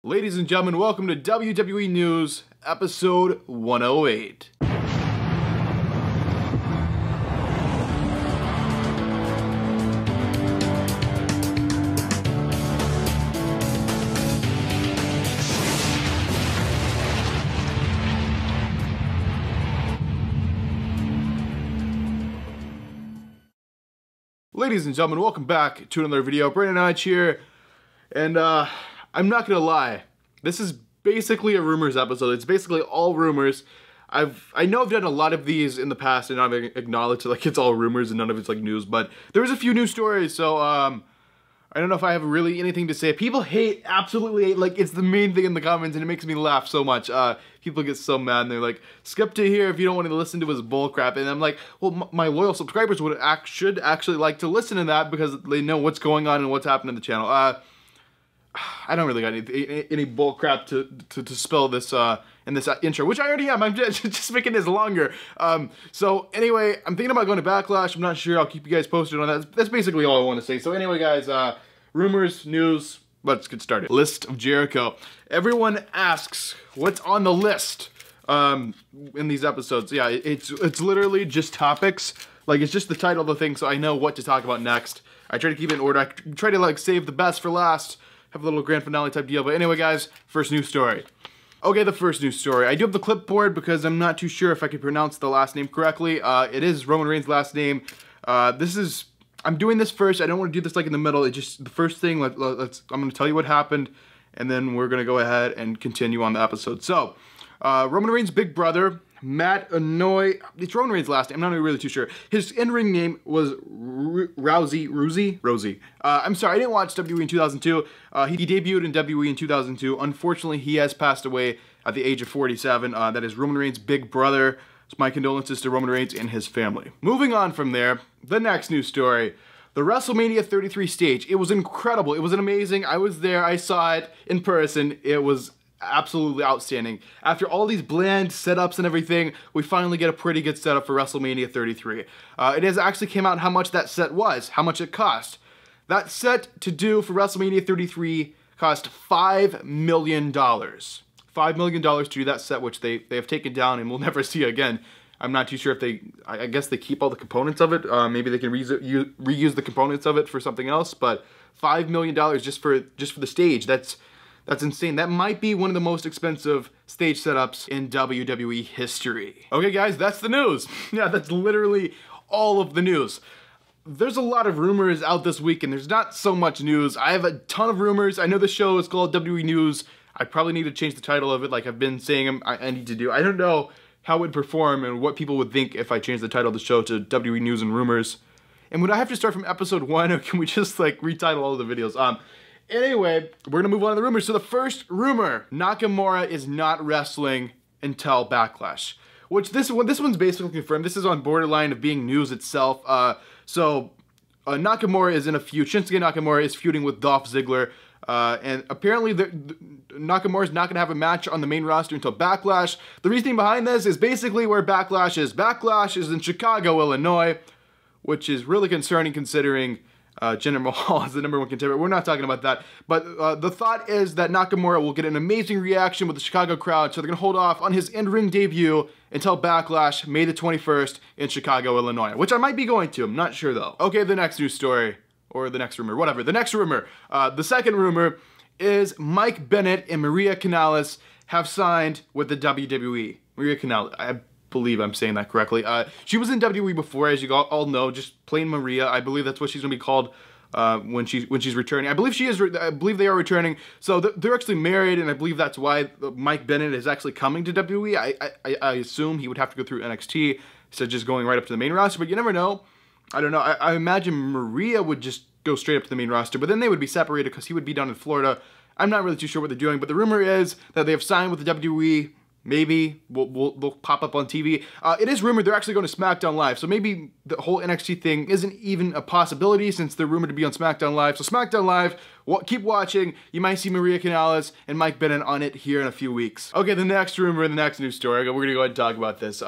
Ladies and gentlemen, welcome to WWE News, episode 108. Ladies and gentlemen, welcome back to another video. Brandon Hodge here, and I'm not gonna lie, this is basically a rumors episode. It's basically all rumors. I know I've done a lot of these in the past, and I've acknowledged like it's all rumors and none of it's like news, but there was a few news stories, so I don't know if I have really anything to say. People absolutely hate, like it's the main thing in the comments, and it makes me laugh so much. People get so mad and they're like, skip to here if you don't want to listen to his bullcrap. And I'm like, well, my loyal subscribers should actually like to listen to that because they know what's going on and what's happening in the channel. I don't really got any bullcrap to spill this in this intro, which I already am. I'm just making this longer. So anyway, I'm thinking about going to Backlash. I'm not sure. I'll keep you guys posted on that. That's basically all I want to say. So anyway, guys, rumors, news. Let's get started. List of Jericho. Everyone asks what's on the list in these episodes. Yeah, it's literally just topics. Like, it's just the title of the thing, so I know what to talk about next. I try to keep it in order. I try to like save the best for last. Have a little grand finale type deal. But anyway, guys, first news story. Okay, the first news story. I do have the clipboard because I'm not too sure if I can pronounce the last name correctly. It is Roman Reigns' last name. I'm doing this first. I don't want to do this like in the middle. It's just the first thing. I'm going to tell you what happened, and then we're going to go ahead and continue on the episode. So, Roman Reigns' big brother, Matt Anoy. It's Roman Reigns' last name. I'm not really too sure. His in-ring name was Rosie. I'm sorry, I didn't watch WWE in 2002. He debuted in WWE in 2002. Unfortunately, he has passed away at the age of 47. That is Roman Reigns' big brother. So my condolences to Roman Reigns and his family. Moving on from there, the next news story. The WrestleMania 33 stage. It was incredible. It was amazing. I was there. I saw it in person. It was absolutely outstanding. After all these bland setups and everything, we finally get a pretty good setup for WrestleMania 33. It has actually came out how much that set was, how much it cost. That set to do for WrestleMania 33 cost $5 million. $5 million to do that set, which they have taken down and we'll never see again. I'm not too sure if I guess they keep all the components of it. Maybe they can reuse the components of it for something else, but $5 million just for the stage. That's insane. That might be one of the most expensive stage setups in WWE history. Okay, guys, that's the news. Yeah, that's literally all of the news. There's a lot of rumors out this week, and there's not so much news. I have a ton of rumors. I know the show is called WWE News. I probably need to change the title of it like I've been saying I need to do. I don't know how it would perform and what people would think if I changed the title of the show to WWE News and Rumors. And would I have to start from episode 1, or can we just like retitle all of the videos? Anyway, we're gonna move on to the rumors. So the first rumor, Nakamura is not wrestling until Backlash. Which this one's basically confirmed. This is on borderline of being news itself. Nakamura is in a feud. Shinsuke Nakamura is feuding with Dolph Ziggler. And apparently Nakamura is not going to have a match on the main roster until Backlash. The reasoning behind this is basically where Backlash is. Backlash is in Chicago, Illinois, which is really concerning considering Jinder Mahal is the #1 contender. We're not talking about that. But the thought is that Nakamura will get an amazing reaction with the Chicago crowd, so they're going to hold off on his in-ring debut until Backlash, May the 21st in Chicago, Illinois, which I might be going to. I'm not sure, though. Okay, the next news story. Or the next rumor, whatever. The next rumor, the second rumor is Mike Bennett and Maria Kanellis have signed with the WWE. Maria Kanellis, I believe I'm saying that correctly. She was in WWE before, as you all know, just plain Maria. I believe that's what she's gonna be called when she's returning. I believe she is. I believe they are returning. So they're actually married, and I believe that's why Mike Bennett is actually coming to WWE. I assume he would have to go through NXT instead of just going right up to the main roster, but you never know. I don't know. I imagine Maria would just go straight up to the main roster, but then they would be separated because he would be down in Florida. I'm not really too sure what they're doing, but the rumor is that they have signed with the WWE. Maybe they'll pop up on TV. It is rumored they're actually going to SmackDown Live, so maybe the whole NXT thing isn't even a possibility since they're rumored to be on SmackDown Live. So SmackDown Live, keep watching. You might see Maria Kanellis and Mike Bennett on it here in a few weeks. Okay, the next rumor, the next news story. We're going to go ahead and talk about this.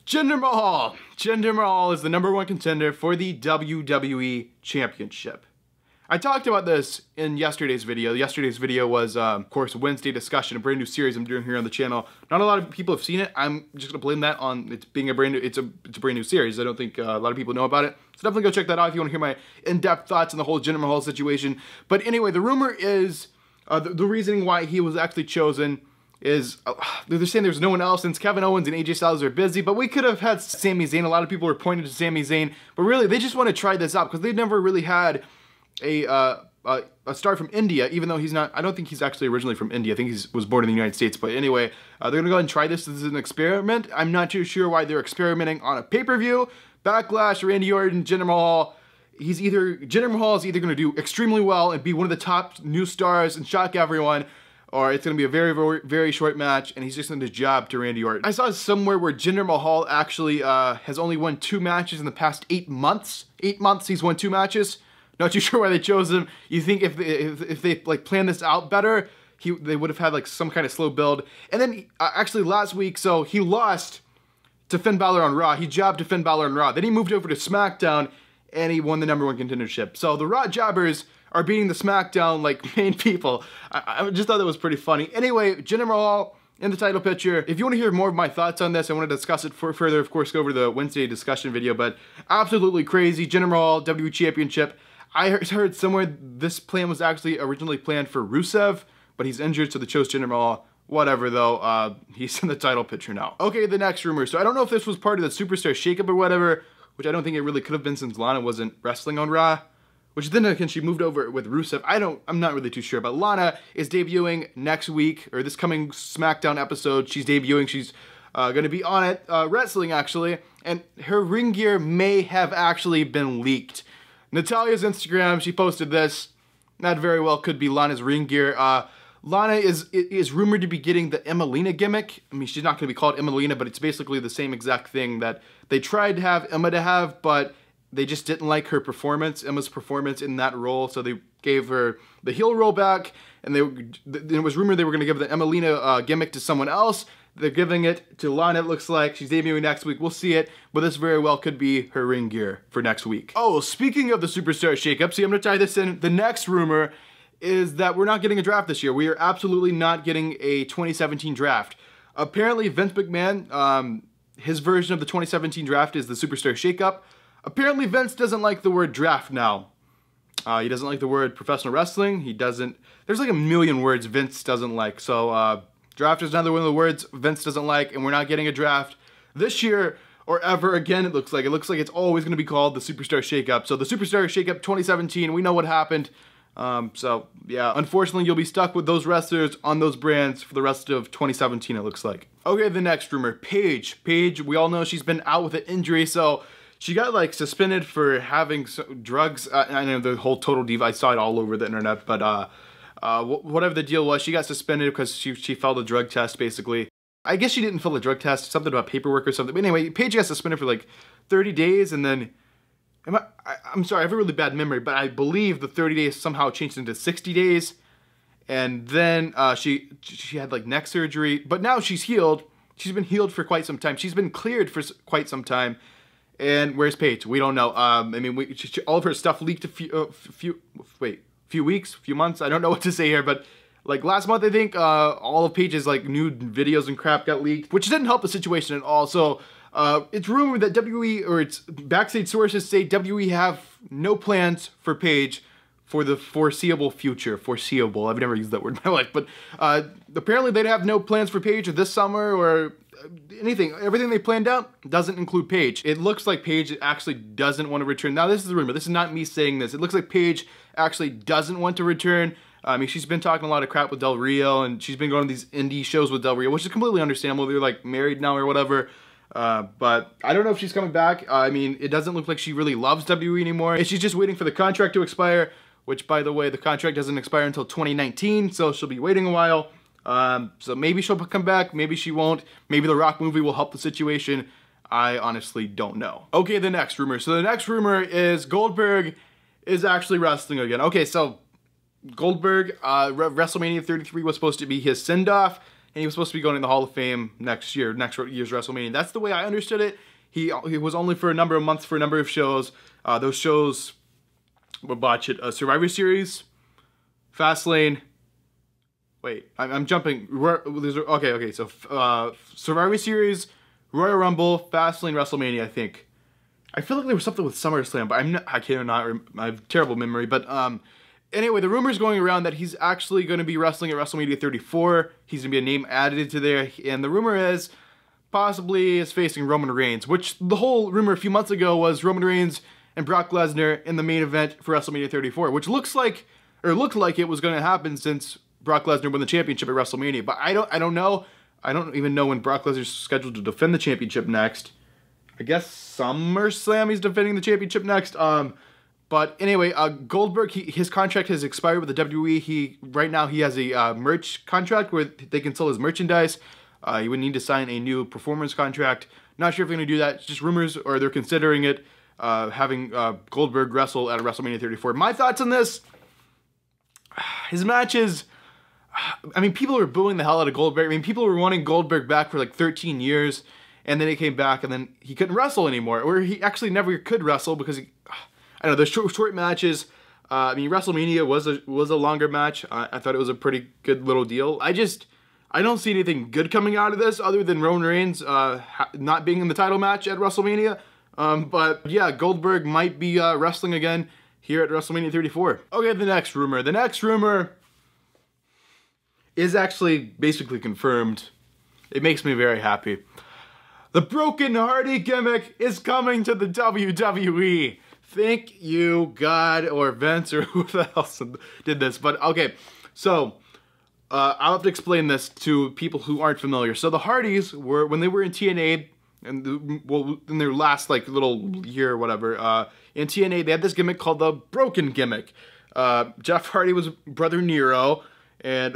Jinder Mahal. Jinder Mahal is the #1 contender for the WWE Championship. I talked about this in yesterday's video. Yesterday's video was, of course, Wednesday discussion, a brand new series I'm doing here on the channel. Not a lot of people have seen it. I'm just gonna blame that on it being a brand new. It's a brand new series. I don't think a lot of people know about it. So definitely go check that out if you want to hear my in-depth thoughts on the whole Jinder Mahal situation. But anyway, the rumor is the reasoning why he was actually chosen is they're saying there's no one else since Kevin Owens and AJ Styles are busy, but we could have had Sami Zayn. A lot of people were pointing to Sami Zayn, but really they just want to try this out because they've never really had a star from India, even though he's not. I don't think he's actually originally from India. I think he was born in the United States. But anyway, they're gonna go ahead and try this as an experiment. I'm not too sure why they're experimenting on a pay-per-view. Backlash, Randy Orton, Jinder Mahal. Jinder Mahal is either gonna do extremely well and be one of the top new stars and shock everyone, or it's going to be a very, very, very short match, and he's just going to job to Randy Orton. I saw somewhere where Jinder Mahal actually has only won 2 matches in the past 8 months. 8 months he's won 2 matches. Not too sure why they chose him. You think if they like planned this out better, they would have had like some kind of slow build. And then actually last week, so he lost to Finn Balor on Raw. He jobbed to Finn Balor on Raw. Then he moved over to SmackDown, and he won the #1 contendership. So the Raw jobbers are beating the SmackDown like main people. I just thought that was pretty funny. Anyway, Jinder Mahal in the title picture. If you want to hear more of my thoughts on this, I want to discuss it further, of course, go over the Wednesday discussion video, but absolutely crazy. Jinder Mahal, WWE Championship. I heard somewhere this plan was actually originally planned for Rusev, but he's injured, so they chose Jinder Mahal. Whatever, though, he's in the title picture now. Okay, the next rumor. So I don't know if this was part of the Superstar Shakeup or whatever, which I don't think it really could have been since Lana wasn't wrestling on Raw. Which then again, she moved over with Rusev. I'm not really too sure, but Lana is debuting next week, or this coming SmackDown episode. She's debuting, she's gonna be on it, wrestling actually, and her ring gear may have actually been leaked. Natalia's Instagram, she posted this. That very well could be Lana's ring gear. Lana is rumored to be getting the Emelina gimmick. I mean, she's not gonna be called Emelina, but it's basically the same exact thing that they tried to have Emma to have, but they just didn't like her performance, Emma's performance in that role, so they gave her the heel roll back, and it was rumored they were going to give the Emelina gimmick to someone else. They're giving it to Lana, it looks like. She's debuting next week, we'll see it, but this very well could be her ring gear for next week. Oh, speaking of the Superstar Shakeup, see, I'm going to tie this in. The next rumor is that we're not getting a draft this year. We are absolutely not getting a 2017 draft. Apparently, Vince McMahon, his version of the 2017 draft is the Superstar Shakeup. Apparently, Vince doesn't like the word draft now. He doesn't like the word professional wrestling. He doesn't. There's like a million words Vince doesn't like. So draft is another one of the words Vince doesn't like, and we're not getting a draft this year or ever again. It looks like it's always going to be called the Superstar Shakeup. So the Superstar Shakeup 2017. We know what happened. So yeah, unfortunately, you'll be stuck with those wrestlers on those brands for the rest of 2017. It looks like. Okay, the next rumor, Paige. Paige. We all know she's been out with an injury, so she got like suspended for having drugs. I know the whole Total Diva, I saw it all over the internet, but whatever the deal was, she got suspended because she failed a drug test, basically. I guess she didn't fail a drug test, something about paperwork or something. But anyway, Paige got suspended for like 30 days, and then, I'm sorry, I have a really bad memory, but I believe the 30 days somehow changed into 60 days. And then she had like neck surgery, but now she's healed. She's been healed for quite some time. She's been cleared for quite some time. And where's Paige? We don't know. I mean, all of her stuff leaked a few months. I don't know what to say here, but like last month, I think all of Paige's like new videos and crap got leaked, which didn't help the situation at all. So it's rumored that WWE, or its backstage sources say WWE have no plans for Paige for the foreseeable future. Foreseeable. I've never used that word in my life, but apparently they'd have no plans for Paige this summer or anything. Everything they planned out doesn't include Paige. It looks like Paige actually doesn't want to return. Now, this is a rumor. This is not me saying this. It looks like Paige actually doesn't want to return. I mean, she's been talking a lot of crap with Del Rio, and she's been going to these indie shows with Del Rio, which is completely understandable. They're like married now or whatever. But I don't know if she's coming back. I mean, it doesn't look like she really loves WWE anymore. And she's just waiting for the contract to expire, which, by the way, the contract doesn't expire until 2019, so she'll be waiting a while. So maybe she'll come back, maybe she won't. Maybe the Rock movie will help the situation. I honestly don't know. Okay, the next rumor. So the next rumor is Goldberg is actually wrestling again. Okay, so Goldberg, WrestleMania 33 was supposed to be his send-off, and he was supposed to be going in the Hall of Fame next year's WrestleMania. That's the way I understood it. He was only for a number of months for a number of shows. Those shows we'll botch it. Survivor Series, Fastlane. Wait, I'm jumping. Okay. So Survivor Series, Royal Rumble, Fastlane, WrestleMania. I think. I feel like there was something with SummerSlam, but I have terrible memory. But anyway, the rumor's going around that he's actually going to be wrestling at WrestleMania 34. He's going to be a name added to there, and the rumor is possibly is facing Roman Reigns, which the whole rumor a few months ago was Roman Reigns and Brock Lesnar in the main event for WrestleMania 34, which looked like it was going to happen since Brock Lesnar won the championship at WrestleMania. But I don't know. I don't even know when Brock Lesnar's scheduled to defend the championship next. I guess SummerSlam he's defending the championship next. But anyway, Goldberg, his contract has expired with the WWE. Right now he has a merch contract where they can sell his merchandise. He would need to sign a new performance contract. Not sure if they're going to do that. It's just rumors, or they're considering it, having Goldberg wrestle at WrestleMania 34. My thoughts on this, his matches, I mean, people were booing the hell out of Goldberg. I mean, people were wanting Goldberg back for like 13 years, and then he came back, and then he couldn't wrestle anymore. Or he actually never could wrestle because I don't know, the short matches. I mean, WrestleMania was a longer match. I thought it was a pretty good little deal. I don't see anything good coming out of this other than Roman Reigns not being in the title match at WrestleMania. But yeah, Goldberg might be wrestling again here at WrestleMania 34. Okay, the next rumor. The next rumor is actually basically confirmed. It makes me very happy. The Broken Hardy gimmick is coming to the WWE. Thank you, God, or Vince, or who the else did this. But okay, so I'll have to explain this to people who aren't familiar. So the Hardys were, when they were in TNA, and in their last like little year or whatever, in TNA they had this gimmick called the Broken Gimmick. Jeff Hardy was Brother Nero, and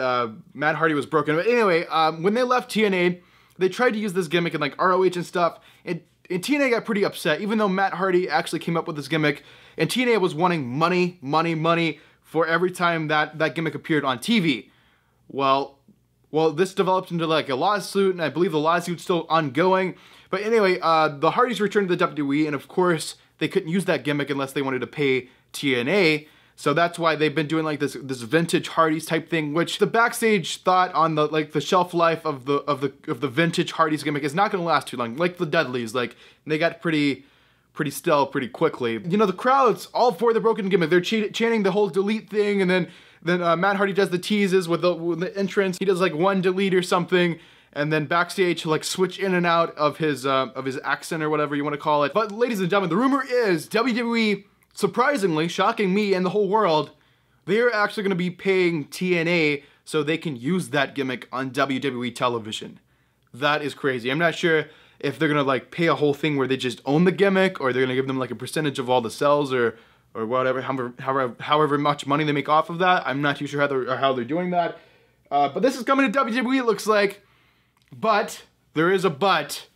Matt Hardy was broken. But anyway, when they left TNA, they tried to use this gimmick in like ROH and stuff, and TNA got pretty upset, even though Matt Hardy actually came up with this gimmick, and TNA was wanting money for every time that gimmick appeared on TV. Well, this developed into like a lawsuit, and I believe the lawsuit's still ongoing. But anyway, the Hardys returned to the WWE, and of course, they couldn't use that gimmick unless they wanted to pay TNA. So that's why they've been doing like this vintage Hardys type thing, which the backstage thought on the shelf life of the vintage Hardys gimmick is not going to last too long. Like the Dudleys, like they got pretty stale pretty quickly. You know, the crowd's all for the Broken Gimmick. They're chanting the whole delete thing, and then Matt Hardy does the teases with the entrance. He does like one delete or something, and then backstage he'll like switch in and out of his accent or whatever you want to call it. But ladies and gentlemen, the rumor is WWE, surprisingly, shocking me and the whole world, they're actually going to be paying TNA so they can use that gimmick on WWE television. That is crazy. I'm not sure if they're going to like pay a whole thing where they just own the gimmick, or they're going to give them like a percentage of all the sales, or whatever, however much money they make off of that. I'm not too sure how they're doing that. But this is coming to WWE, it looks like. But, there is a but.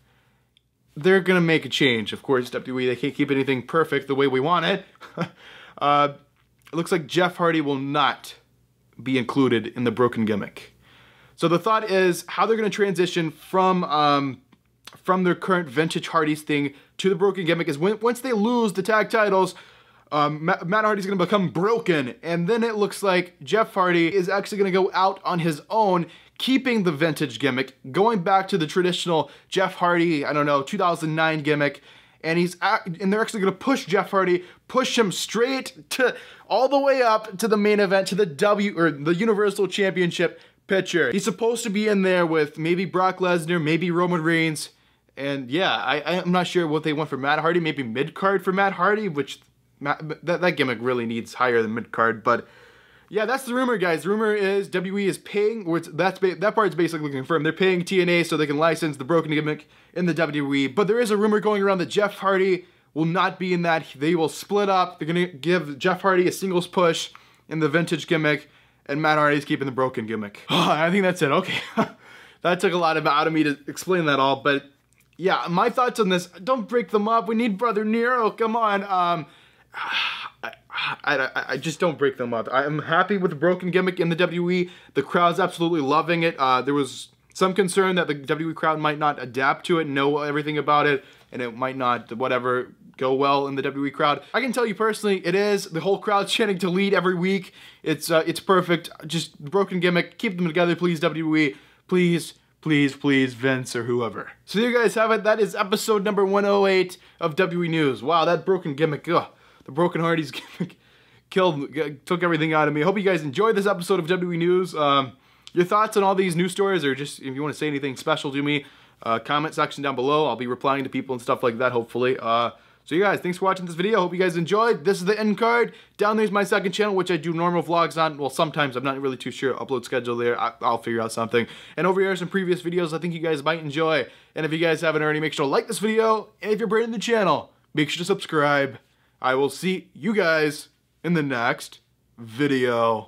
They're gonna make a change. Of course, WWE, they can't keep anything perfect the way we want it. It looks like Jeff Hardy will not be included in the Broken Gimmick. So the thought is how they're gonna transition from their current vintage Hardys thing to the Broken Gimmick is once they lose the tag titles, Matt Hardy's going to become broken, and then it looks like Jeff Hardy is actually going to go out on his own, keeping the vintage gimmick, going back to the traditional Jeff Hardy, I don't know, 2009 gimmick, and they're actually going to push Jeff Hardy, push him straight to all the way up to the main event, to the Universal Championship picture. He's supposed to be in there with maybe Brock Lesnar, maybe Roman Reigns, and yeah, I'm not sure what they want for Matt Hardy, maybe mid-card for Matt Hardy, which that gimmick really needs higher than mid-card, but yeah, that's the rumor, guys. The rumor is WWE is paying, or that part's basically confirmed. They're paying TNA so they can license the Broken Gimmick in the WWE, but there is a rumor going around that Jeff Hardy will not be in that. They will split up. They're going to give Jeff Hardy a singles push in the vintage gimmick, and Matt Hardy's keeping the Broken Gimmick. I think that's it. Okay. That took a lot out of me to explain that all, but yeah, my thoughts on this, don't break them up. We need Brother Nero. Come on. I just don't break them up. I'm happy with the Broken Gimmick in the WWE. The crowd's absolutely loving it. There was some concern that the WWE crowd might not adapt to it, know everything about it, and it might not, whatever, go well in the WWE crowd. I can tell you personally, it is. The whole crowd chanting to lead every week. It's perfect. Just broken gimmick. Keep them together, please, WWE. Please, please, please, Vince or whoever. So there you guys have it. That is episode number 108 of WWE News. Wow, that broken gimmick. Ugh, the Broken Hardys gimmick took everything out of me. I hope you guys enjoyed this episode of WWE News. Your thoughts on all these news stories, or just if you want to say anything special to me, comment section down below. I'll be replying to people and stuff like that, hopefully. So you guys, thanks for watching this video. Hope you guys enjoyed. This is the end card. Down there's my second channel, which I do normal vlogs on. Well, sometimes. I'm not really too sure. Upload schedule there. I'll figure out something. And over here are some previous videos I think you guys might enjoy. And if you guys haven't already, make sure to like this video. And if you're brand new to the channel, make sure to subscribe. I will see you guys in the next video.